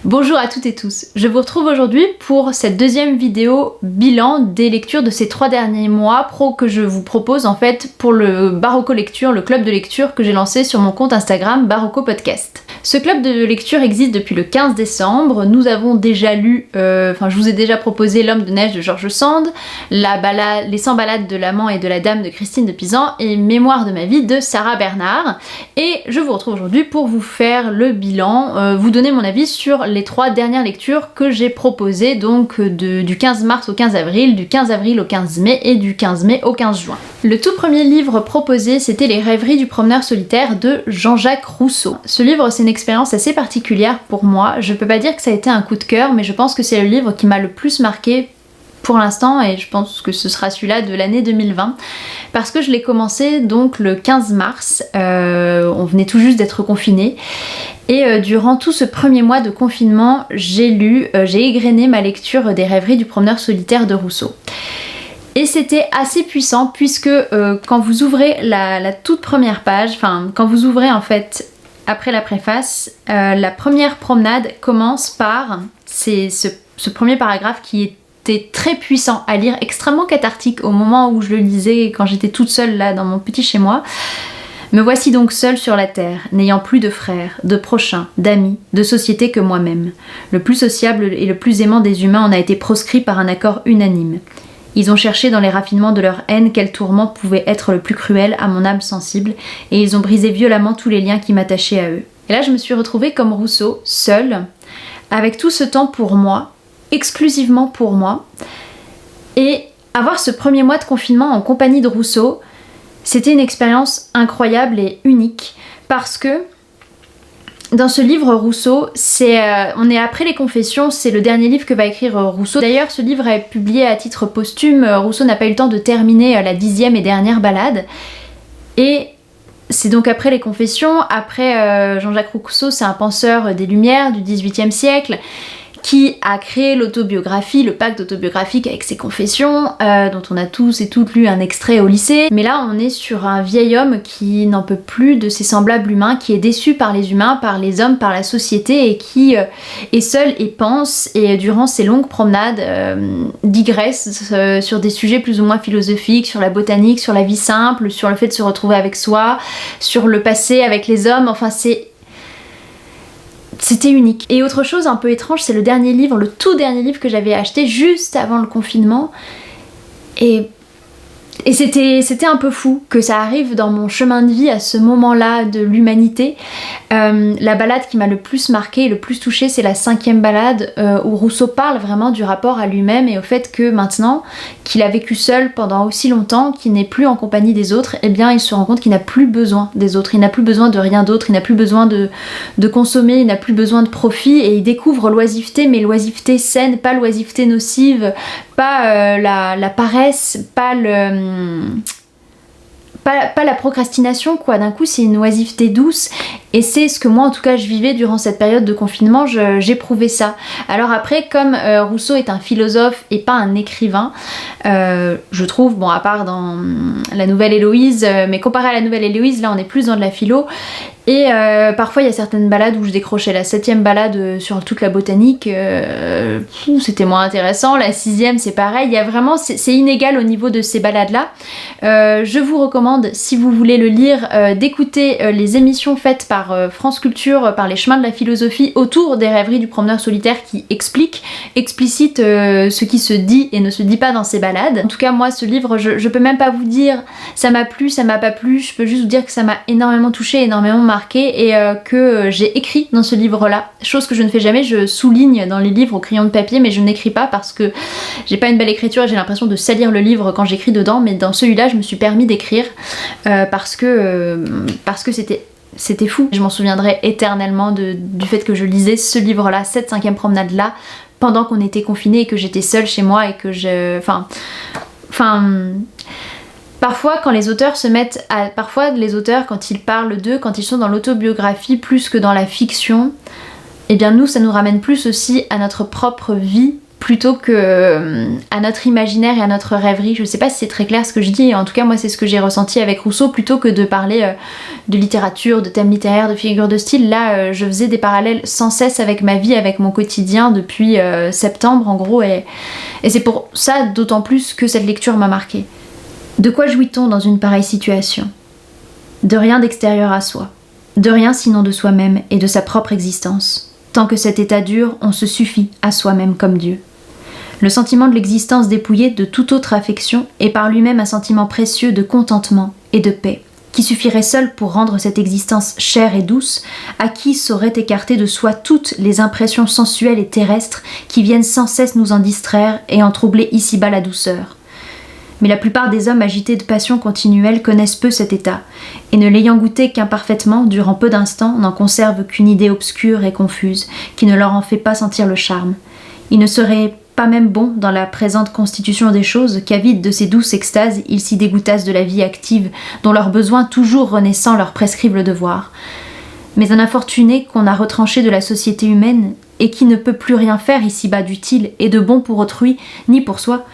Bonjour à toutes et tous, je vous retrouve aujourd'hui pour cette deuxième vidéo bilan des lectures de ces 3 derniers mois que je vous propose en fait pour le Barocco Lecture, le club de lecture que j'ai lancé sur mon compte Instagram Barocco Podcast. Ce club de lecture existe depuis le 15 décembre, nous avons déjà lu, je vous ai déjà proposé L'Homme de neige de George Sand, Les 100 balades de l'amant et de la dame de Christine de Pisan et Mémoire de ma vie de Sarah Bernard. Et je vous retrouve aujourd'hui pour vous faire le bilan, vous donner mon avis sur les 3 dernières lectures que j'ai proposées, donc du 15 mars au 15 avril, du 15 avril au 15 mai et du 15 mai au 15 juin. Le tout premier livre proposé, c'était Les rêveries du promeneur solitaire de Jean-Jacques Rousseau. Ce livre, c'est une expérience assez particulière pour moi. Je peux pas dire que ça a été un coup de cœur, mais je pense que c'est le livre qui m'a le plus marqué pour l'instant, et je pense que ce sera celui-là de l'année 2020, parce que je l'ai commencé donc le 15 mars, on venait tout juste d'être confinés, et durant tout ce premier mois de confinement, j'ai égrené ma lecture des rêveries du promeneur solitaire de Rousseau. Et c'était assez puissant, puisque quand vous ouvrez la toute première page, quand vous ouvrez en fait après la préface, la première promenade commence par ce premier paragraphe qui est très puissant à lire, extrêmement cathartique au moment où je le lisais quand j'étais toute seule là dans mon petit chez moi. Me voici donc seule sur la terre, n'ayant plus de frères, de prochains, d'amis, de société que moi-même. Le plus sociable et le plus aimant des humains en a été proscrit par un accord unanime. Ils ont cherché dans les raffinements de leur haine quel tourment pouvait être le plus cruel à mon âme sensible, et ils ont brisé violemment tous les liens qui m'attachaient à eux. Et là je me suis retrouvée comme Rousseau, seule, avec tout ce temps pour moi, exclusivement pour moi, et avoir ce premier mois de confinement en compagnie de Rousseau, c'était une expérience incroyable et unique, parce que dans ce livre Rousseau, on est après les Confessions, c'est le dernier livre que va écrire Rousseau. D'ailleurs ce livre est publié à titre posthume, Rousseau n'a pas eu le temps de terminer la 10e et dernière balade, et c'est donc après les Confessions, après Jean-Jacques Rousseau, c'est un penseur des Lumières du XVIIIe siècle, qui a créé l'autobiographie, le pacte autobiographique avec ses confessions, dont on a tous et toutes lu un extrait au lycée. Mais là, on est sur un vieil homme qui n'en peut plus de ses semblables humains, qui est déçu par les humains, par les hommes, par la société, et qui est seul et pense, et durant ses longues promenades, digresse sur des sujets plus ou moins philosophiques, sur la botanique, sur la vie simple, sur le fait de se retrouver avec soi, sur le passé avec les hommes, enfin c'était unique. Et autre chose un peu étrange, c'est le tout dernier livre que j'avais acheté juste avant le confinement. Et c'était un peu fou que ça arrive dans mon chemin de vie à ce moment-là de l'humanité. La balade qui m'a le plus marquée et le plus touchée, c'est la 5e balade où Rousseau parle vraiment du rapport à lui-même et au fait que maintenant qu'il a vécu seul pendant aussi longtemps, qu'il n'est plus en compagnie des autres, eh bien il se rend compte qu'il n'a plus besoin des autres, il n'a plus besoin de rien d'autre, il n'a plus besoin de consommer, il n'a plus besoin de profit, et il découvre l'oisiveté, mais l'oisiveté saine, pas l'oisiveté nocive, pas la paresse, pas la procrastination quoi. D'un coup c'est une oisiveté douce, et c'est ce que moi en tout cas je vivais durant cette période de confinement, j'éprouvais ça. Alors après, comme Rousseau est un philosophe et pas un écrivain, je trouve, bon à part dans la Nouvelle Héloïse, mais comparé à la Nouvelle Héloïse, là on est plus dans de la philo. Et parfois il y a certaines balades où je décrochais. La 7e balade sur toute la botanique, c'était moins intéressant. La 6e c'est pareil, il y a vraiment, c'est inégal au niveau de ces balades là. Je vous recommande, si vous voulez le lire, d'écouter les émissions faites par France Culture, par les chemins de la philosophie autour des rêveries du promeneur solitaire, qui explicite ce qui se dit et ne se dit pas dans ces balades. En tout cas moi ce livre, je peux même pas vous dire ça m'a plu, ça m'a pas plu, je peux juste vous dire que ça m'a énormément touchée, énormément marqué, et que j'ai écrit dans ce livre-là, chose que je ne fais jamais. Je souligne dans les livres au crayon de papier, mais je n'écris pas parce que j'ai pas une belle écriture et j'ai l'impression de salir le livre quand j'écris dedans, mais dans celui-là je me suis permis d'écrire parce que c'était fou. Je m'en souviendrai éternellement du fait que je lisais ce livre-là, cette 5e promenade-là, pendant qu'on était confinés et que j'étais seule chez moi et que parfois quand les auteurs quand ils parlent d'eux, quand ils sont dans l'autobiographie plus que dans la fiction, eh bien nous ça nous ramène plus aussi à notre propre vie plutôt que à notre imaginaire et à notre rêverie. Je sais pas si c'est très clair ce que je dis, en tout cas moi c'est ce que j'ai ressenti avec Rousseau, plutôt que de parler de littérature, de thèmes littéraires, de figures de style. Là je faisais des parallèles sans cesse avec ma vie, avec mon quotidien depuis septembre en gros, et c'est pour ça d'autant plus que cette lecture m'a marquée. De quoi jouit-on dans une pareille situation ? De rien d'extérieur à soi, de rien sinon de soi-même et de sa propre existence. Tant que cet état dure, on se suffit à soi-même comme Dieu. Le sentiment de l'existence dépouillée de toute autre affection est par lui-même un sentiment précieux de contentement et de paix, qui suffirait seul pour rendre cette existence chère et douce à qui saurait écarter de soi toutes les impressions sensuelles et terrestres qui viennent sans cesse nous en distraire et en troubler ici-bas la douceur. Mais la plupart des hommes agités de passion continuelle connaissent peu cet état, et ne l'ayant goûté qu'imparfaitement durant peu d'instants, n'en conservent qu'une idée obscure et confuse, qui ne leur en fait pas sentir le charme. Il ne serait pas même bon, dans la présente constitution des choses, qu'avides de ces douces extases, ils s'y dégoûtassent de la vie active, dont leurs besoins toujours renaissants leur prescrivent le devoir. Mais un infortuné qu'on a retranché de la société humaine, et qui ne peut plus rien faire ici-bas d'utile et de bon pour autrui, ni pour soi,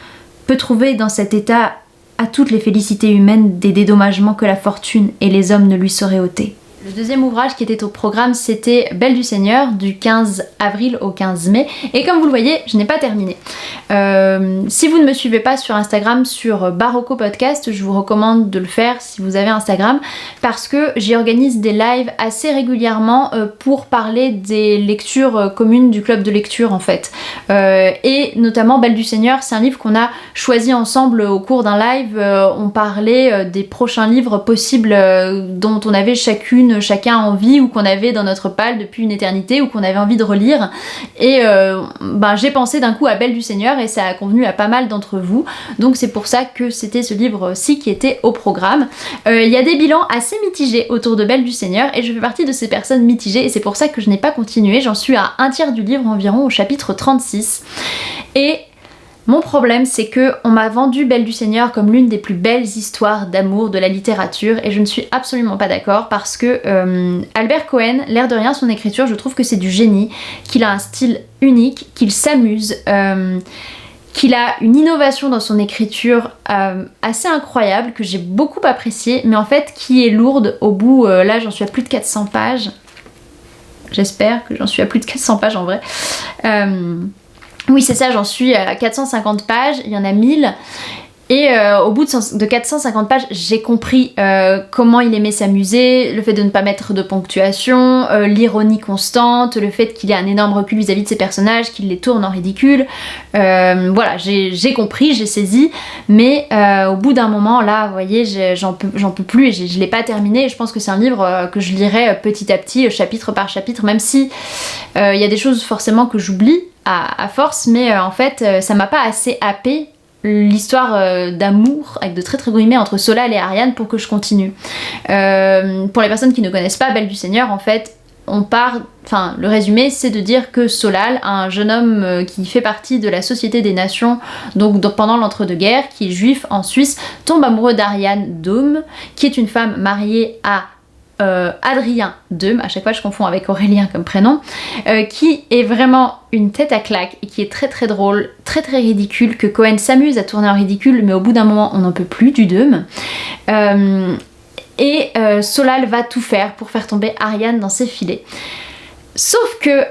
peut trouver dans cet état à toutes les félicités humaines des dédommagements que la fortune et les hommes ne lui sauraient ôter. Le deuxième ouvrage qui était au programme, c'était Belle du Seigneur, du 15 avril au 15 mai. Et comme vous le voyez, je n'ai pas terminé. Si vous ne me suivez pas sur Instagram, sur Barocco Podcast, je vous recommande de le faire si vous avez Instagram, parce que j'y organise des lives assez régulièrement pour parler des lectures communes du club de lecture en fait. Et notamment Belle du Seigneur, c'est un livre qu'on a choisi ensemble au cours d'un live. On parlait des prochains livres possibles dont on avait chacun envie, ou qu'on avait dans notre palle depuis une éternité, ou qu'on avait envie de relire. Et j'ai pensé d'un coup à Belle du Seigneur, et ça a convenu à pas mal d'entre vous, donc c'est pour ça que c'était ce livre-ci qui était au programme. Il y a des bilans assez mitigés autour de Belle du Seigneur, et je fais partie de ces personnes mitigées, et c'est pour ça que je n'ai pas continué. J'en suis à un tiers du livre environ, au chapitre 36, et mon problème, c'est que on m'a vendu Belle du Seigneur comme l'une des plus belles histoires d'amour de la littérature, et je ne suis absolument pas d'accord, parce que Albert Cohen, l'air de rien, son écriture, je trouve que c'est du génie, qu'il a un style unique, qu'il s'amuse, qu'il a une innovation dans son écriture assez incroyable, que j'ai beaucoup appréciée, mais en fait qui est lourde au bout. Là j'en suis à plus de 400 pages, j'espère que j'en suis à plus de 400 pages en vrai. Oui c'est ça, j'en suis à 450 pages, il y en a 1000. Et au bout de 450 pages, j'ai compris comment il aimait s'amuser, le fait de ne pas mettre de ponctuation, l'ironie constante, le fait qu'il ait un énorme recul vis-à-vis de ses personnages, qu'il les tourne en ridicule. Voilà, j'ai compris, j'ai saisi, mais au bout d'un moment, là, vous voyez, j'en peux plus, et je l'ai pas terminé. Je pense que c'est un livre que je lirai petit à petit, chapitre par chapitre, même si il y a des choses forcément que j'oublie à force, mais en fait, ça m'a pas assez happé l'histoire d'amour, avec de très très gros guillemets, entre Solal et Ariane pour que je continue. Pour les personnes qui ne connaissent pas Belle du Seigneur, en fait, le résumé c'est de dire que Solal, un jeune homme qui fait partie de la Société des Nations, donc pendant l'entre-deux-guerres, qui est juif en Suisse, tombe amoureux d'Ariane Dôme, qui est une femme mariée à Adrien Dôme, à chaque fois je confonds avec Aurélien comme prénom, qui est vraiment une tête à claque et qui est très très drôle, très très ridicule, que Cohen s'amuse à tourner en ridicule, mais au bout d'un moment on n'en peut plus du Dôme. Solal va tout faire pour faire tomber Ariane dans ses filets. Sauf que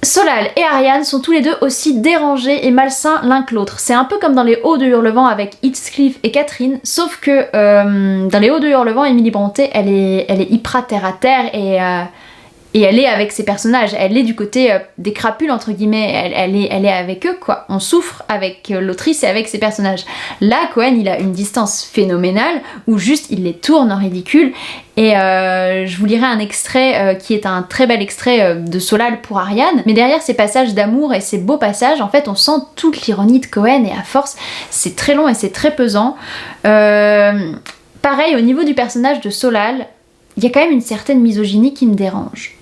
Solal et Ariane sont tous les deux aussi dérangés et malsains l'un que l'autre. C'est un peu comme dans Les Hauts de Hurlevent avec Heathcliff et Catherine, sauf que dans Les Hauts de Hurlevent, Émilie Brontë, elle est hyper terre à terre, et elle est avec ses personnages, elle est du côté des crapules entre guillemets, elle est avec eux quoi, on souffre avec l'autrice et avec ses personnages. Là Cohen il a une distance phénoménale où juste il les tourne en ridicule, et je vous lirai un extrait qui est un très bel extrait de Solal pour Ariane, mais derrière ces passages d'amour et ces beaux passages, en fait on sent toute l'ironie de Cohen, et à force c'est très long et c'est très pesant. Pareil au niveau du personnage de Solal, il y a quand même une certaine misogynie qui me dérange.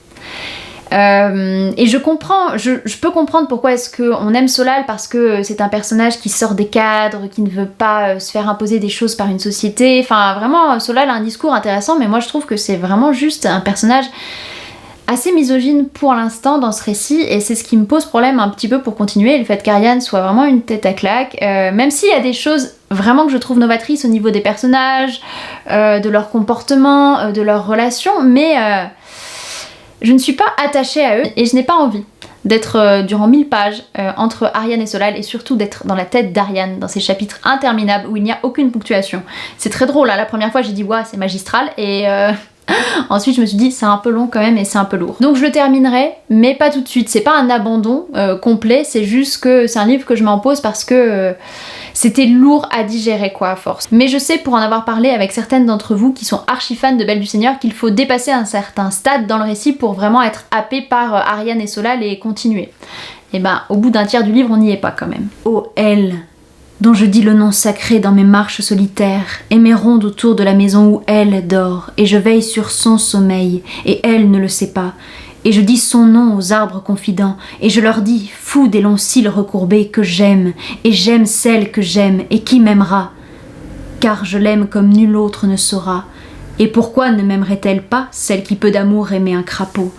Et je peux comprendre pourquoi est-ce qu'on aime Solal, parce que c'est un personnage qui sort des cadres, qui ne veut pas se faire imposer des choses par une société. Enfin vraiment, Solal a un discours intéressant, mais moi je trouve que c'est vraiment juste un personnage assez misogyne pour l'instant dans ce récit, et c'est ce qui me pose problème un petit peu pour continuer, le fait qu'Ariane soit vraiment une tête à claque, même s'il y a des choses vraiment que je trouve novatrices au niveau des personnages, de leur comportement, de leurs relations, mais je ne suis pas attachée à eux et je n'ai pas envie d'être durant 1000 pages entre Ariane et Solal, et surtout d'être dans la tête d'Ariane dans ces chapitres interminables où il n'y a aucune ponctuation. C'est très drôle, hein. La première fois j'ai dit waouh, c'est magistral, et ensuite je me suis dit c'est un peu long quand même et c'est un peu lourd. Donc je le terminerai, mais pas tout de suite. C'est pas un abandon complet, c'est juste que c'est un livre que je m'impose parce que c'était lourd à digérer quoi à force. Mais je sais pour en avoir parlé avec certaines d'entre vous qui sont archi fans de Belle du Seigneur qu'il faut dépasser un certain stade dans le récit pour vraiment être happé par Ariane et Solal et continuer. Et ben au bout d'un tiers du livre on n'y est pas quand même. Oh elle, dont je dis le nom sacré dans mes marches solitaires, et mes rondes autour de la maison où elle dort, et je veille sur son sommeil, et elle ne le sait pas, et je dis son nom aux arbres confidents, et je leur dis, fous des longs cils recourbés, que j'aime, et j'aime celle que j'aime, et qui m'aimera, car je l'aime comme nul autre ne saura, et pourquoi ne m'aimerait-elle pas, celle qui peut d'amour aimer un crapaud,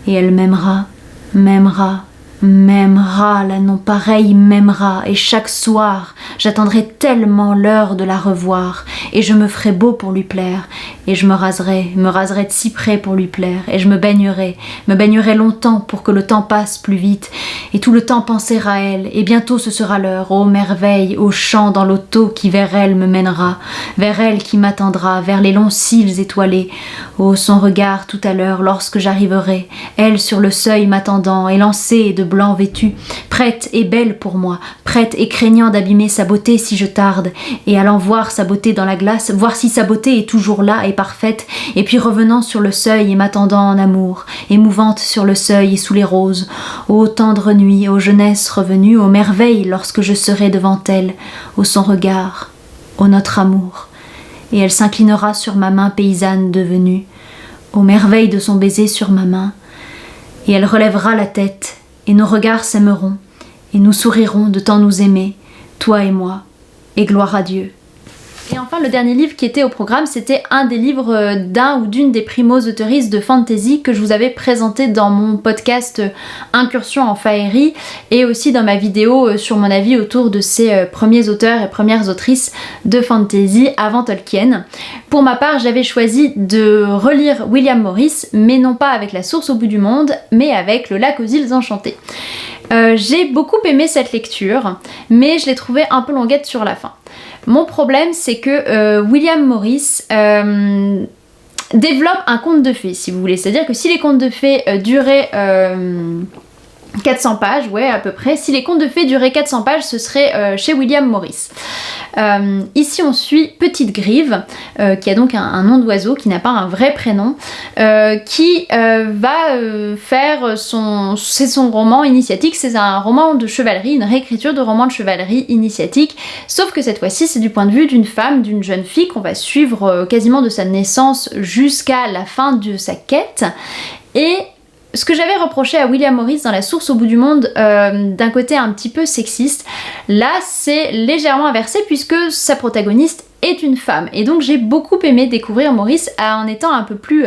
et elle m'aimera, m'aimera, m'aimera, la non-pareille m'aimera, et chaque soir, j'attendrai tellement l'heure de la revoir, et je me ferai beau pour lui plaire, et je me raserai de cyprès pour lui plaire, et je me baignerai longtemps pour que le temps passe plus vite, et tout le temps penser à elle, et bientôt ce sera l'heure, ô merveille, au chant dans l'auto qui vers elle me mènera, vers elle qui m'attendra, vers les longs cils étoilés, ô son regard tout à l'heure lorsque j'arriverai, elle sur le seuil m'attendant, élancée de blanc vêtue, prête et belle pour moi, prête et craignant d'abîmer sa beauté si je tarde, et allant voir sa beauté dans la glace, voir si sa beauté est toujours là et parfaite, et puis revenant sur le seuil et m'attendant en amour, émouvante sur le seuil et sous les roses, ô tendre nuit, ô jeunesse revenue, ô merveille lorsque je serai devant elle, ô son regard, ô notre amour, et elle s'inclinera sur ma main paysanne devenue, ô merveille de son baiser sur ma main, et elle relèvera la tête, et nos regards s'aimeront, et nous sourirons de tant nous aimer, toi et moi, et gloire à Dieu. Et enfin, le dernier livre qui était au programme, c'était un des livres d'un ou d'une des primo-auteuristes de fantasy que je vous avais présenté dans mon podcast Incursion en Faerie, et aussi dans ma vidéo sur mon avis autour de ces premiers auteurs et premières autrices de fantasy avant Tolkien. Pour ma part, j'avais choisi de relire William Morris, mais non pas avec La Source au bout du monde, mais avec Le Lac aux îles enchantées. J'ai beaucoup aimé cette lecture, mais je l'ai trouvée un peu longuette sur la fin. Mon problème, c'est que William Morris développe un conte de fées, si vous voulez. C'est-à-dire que si les contes de fées duraient 400 pages, ouais, à peu près. Si les contes de fées duraient 400 pages, ce serait chez William Morris. Ici, on suit Petite Grive, qui a donc un nom d'oiseau, qui n'a pas un vrai prénom, qui va faire c'est son roman initiatique. C'est un roman de chevalerie, une réécriture de roman de chevalerie initiatique, sauf que cette fois-ci, c'est du point de vue d'une femme, d'une jeune fille qu'on va suivre quasiment de sa naissance jusqu'à la fin de sa quête. Et ce que j'avais reproché à William Morris dans La Source au bout du monde, d'un côté un petit peu sexiste, là c'est légèrement inversé puisque sa protagoniste est une femme. Et donc j'ai beaucoup aimé découvrir Morris en étant un peu plus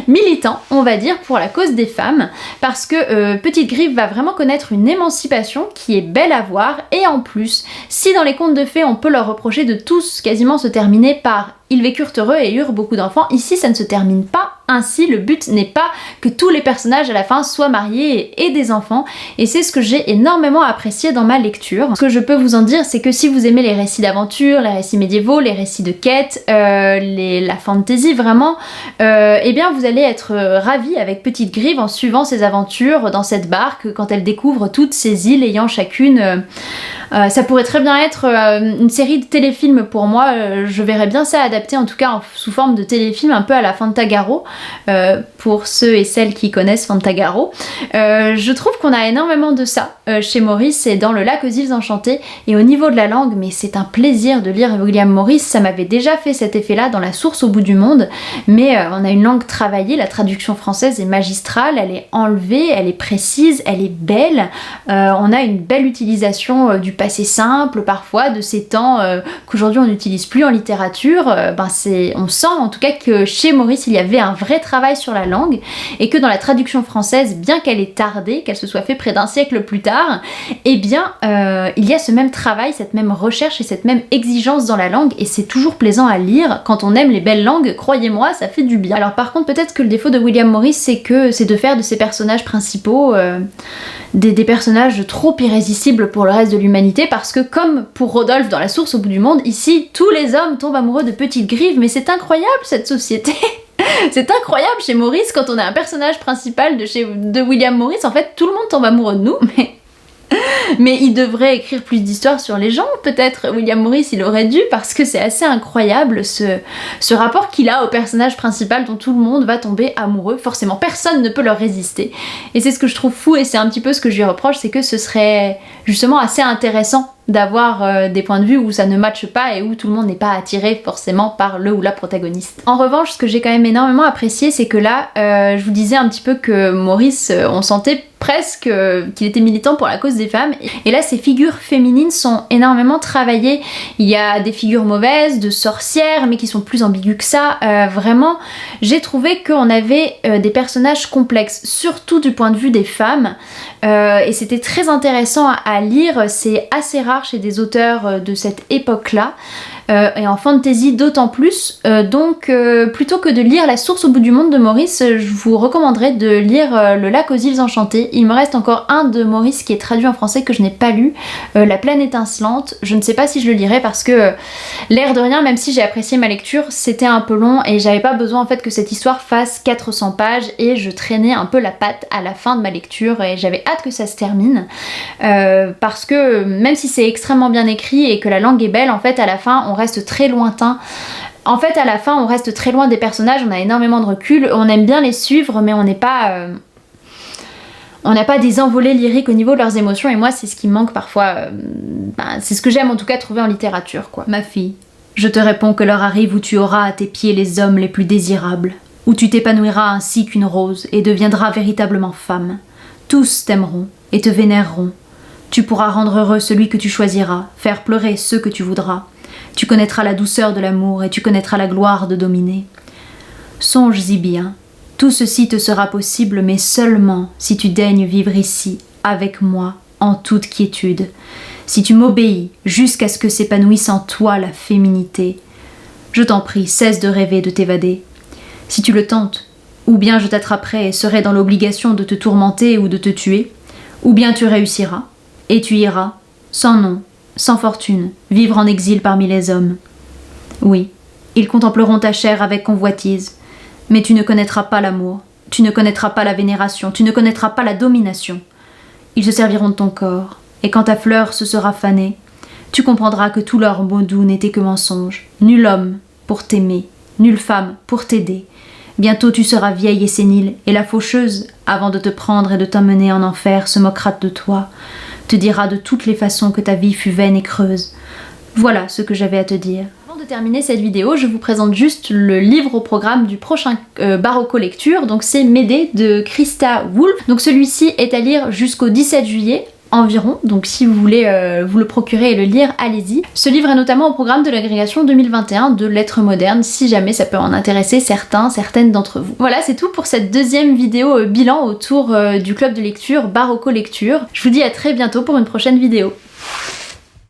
militant, on va dire, pour la cause des femmes, parce que Petite Grive va vraiment connaître une émancipation qui est belle à voir, et en plus, si dans les contes de fées on peut leur reprocher de tous quasiment se terminer par ils vécurent heureux et eurent beaucoup d'enfants, ici ça ne se termine pas ainsi. Le but n'est pas que tous les personnages à la fin soient mariés et aient des enfants, et c'est ce que j'ai énormément apprécié dans ma lecture. Ce que je peux vous en dire, c'est que si vous aimez les récits d'aventure, les récits médiévaux, les récits de quête, la fantasy vraiment, eh bien vous allez être ravis avec Petite Grive en suivant ses aventures dans cette barque quand elle découvre toutes ces îles ayant chacune ça pourrait très bien être une série de téléfilms pour moi. Je verrais bien ça adapté en tout cas sous forme de téléfilm un peu à la Fantagaro, pour ceux et celles qui connaissent Fantagaro. Je trouve qu'on a énormément de ça chez Morris et dans Le Lac aux îles enchantées, et au niveau de la langue, mais c'est un plaisir de lire William Morris. Ça m'avait déjà fait cet effet là dans La Source au bout du monde, mais on a une langue travaillée, la traduction française est magistrale, elle est enlevée, elle est précise, elle est belle, on a une belle utilisation du passé simple parfois, de ces temps qu'aujourd'hui on n'utilise plus en littérature, on sent en tout cas que chez Maurice il y avait un vrai travail sur la langue et que dans la traduction française, bien qu'elle ait tardé, qu'elle se soit fait près d'un siècle plus tard, eh bien il y a ce même travail, cette même recherche et cette même exigence dans la langue, et c'est toujours plaisant à lire. Quand on aime les belles langues, croyez-moi, ça fait du bien. Alors par contre, peut-être que le défaut de William Morris, c'est de faire de ses personnages principaux des personnages trop irrésistibles pour le reste de l'humanité, parce que comme pour Rodolphe dans La Source au bout du monde, ici tous les hommes tombent amoureux de Petite Grive, mais c'est incroyable cette société. C'est incroyable chez Maurice, quand on a un personnage principal de William Morris, en fait tout le monde tombe amoureux de nous, mais il devrait écrire plus d'histoires sur les gens, peut-être. William Morris, il aurait dû, parce que c'est assez incroyable ce rapport qu'il a au personnage principal dont tout le monde va tomber amoureux. Forcément, personne ne peut leur résister. Et c'est ce que je trouve fou, et c'est un petit peu ce que je lui reproche, c'est que ce serait justement assez intéressant d'avoir des points de vue où ça ne matche pas et où tout le monde n'est pas attiré forcément par le ou la protagoniste. En revanche, ce que j'ai quand même énormément apprécié, c'est que là, je vous disais un petit peu que Maurice, on sentait presque qu'il était militant pour la cause des femmes, et là ces figures féminines sont énormément travaillées. Il y a des figures mauvaises, de sorcières, mais qui sont plus ambiguës que ça. Vraiment, j'ai trouvé qu'on avait des personnages complexes, surtout du point de vue des femmes, et c'était très intéressant à lire. C'est assez rare chez des auteurs de cette époque-là. Et en fantasy d'autant plus, donc plutôt que de lire La Source au bout du monde de Maurice, je vous recommanderais de lire Le Lac aux îles enchantées. Il me reste encore un de Maurice qui est traduit en français que je n'ai pas lu, La Plaine étincelante. Je ne sais pas si je le lirai parce que l'air de rien, même si j'ai apprécié ma lecture, c'était un peu long et j'avais pas besoin en fait que cette histoire fasse 400 pages, et je traînais un peu la patte à la fin de ma lecture et j'avais hâte que ça se termine, parce que même si c'est extrêmement bien écrit et que la langue est belle, en fait à la fin on reste très lointain. En fait à la fin on reste très loin des personnages, on a énormément de recul, on aime bien les suivre mais on n'est pas... on n'a pas des envolées lyriques au niveau de leurs émotions, et moi c'est ce qui me manque parfois, c'est ce que j'aime en tout cas trouver en littérature quoi. Ma fille, je te réponds que l'heure arrive où tu auras à tes pieds les hommes les plus désirables, où tu t'épanouiras ainsi qu'une rose et deviendras véritablement femme. Tous t'aimeront et te vénéreront. Tu pourras rendre heureux celui que tu choisiras, faire pleurer ceux que tu voudras. Tu connaîtras la douceur de l'amour et tu connaîtras la gloire de dominer. Songes-y bien, tout ceci te sera possible, mais seulement si tu daignes vivre ici, avec moi, en toute quiétude. Si tu m'obéis jusqu'à ce que s'épanouisse en toi la féminité. Je t'en prie, cesse de rêver de t'évader. Si tu le tentes, ou bien je t'attraperai et serai dans l'obligation de te tourmenter ou de te tuer, ou bien tu réussiras, et tu iras, sans nom, sans fortune, vivre en exil parmi les hommes. Oui, ils contempleront ta chair avec convoitise, mais tu ne connaîtras pas l'amour, tu ne connaîtras pas la vénération, tu ne connaîtras pas la domination. Ils se serviront de ton corps, et quand ta fleur se sera fanée, tu comprendras que tous leurs mots doux n'étaient que mensonges. Nul homme pour t'aimer, nulle femme pour t'aider. Bientôt tu seras vieille et sénile, et la faucheuse, avant de te prendre et de t'emmener en enfer, se moquera de toi, te dira de toutes les façons que ta vie fut vaine et creuse. Voilà ce que j'avais à te dire. Avant de terminer cette vidéo, je vous présente juste le livre au programme du prochain Barocco Lecture, donc c'est Médée de Christa Wolf. Donc celui-ci est à lire jusqu'au 17 juillet, environ, donc si vous voulez vous le procurer et le lire, allez-y. Ce livre est notamment au programme de l'agrégation 2021 de lettres modernes, si jamais ça peut en intéresser certaines d'entre vous. Voilà, c'est tout pour cette deuxième vidéo bilan autour du club de lecture Barocco Lecture. Je vous dis à très bientôt pour une prochaine vidéo.